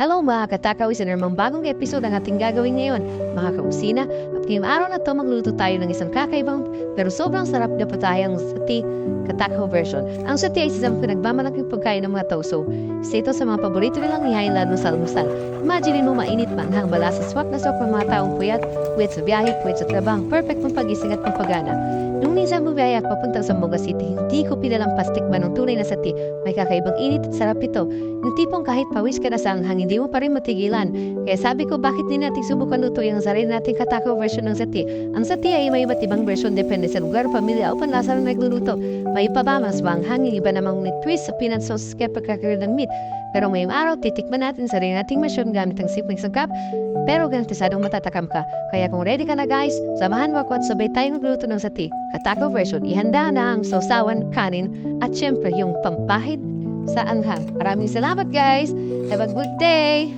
Hello mga katakaw, isa na namang bagong episode ang ating gagawin ngayon, mga kausina. At ngayong araw na to magluto tayo ng isang kakaibang pero sobrang sarap na patayang sati katakaw version. Ang sati ay isang pinagmamalaking pagkain ng mga Toso. Isa ito sa mga paborito nilang ihain lalo sa almusal. Imagine mo mainit manghang bala sa swak na sok ng mga taong puyat, puwet sa biyahe, puwet sa trabang, perfect pang pagising at pampagana. Nung minsan bumiyaya at papunta sa Moga City, hindi ko pinalampas tikman ng tunay na sati. May kakaibang init at sarap ito. Yung tipong kahit pawis ka na sa anghang, hindi mo pa rin matigilan. Kaya sabi ko, bakit din natin subukan lutuin ang sarili nating katakaw version ng sati. Ang sati ay may iba't ibang version depende sa lugar, pamilya o panlasa ng nagluluto. May iba ba mas maanghang, yung iba namang twist sa peanut sauce kaya pagkakaroon ng meat. Pero ngayong araw, titikman natin sarili nating version gamit ang simpleng sangkap. Pero garantisadong matatakam ka. Kaya kung ready ka na guys, samahan mo ako at sabay tayong magluto ng sati. Katakaw version, ihanda na ang sausawan, kanin, at syempre yung pampahid sa anghang. Maraming salamat guys! Have a good day!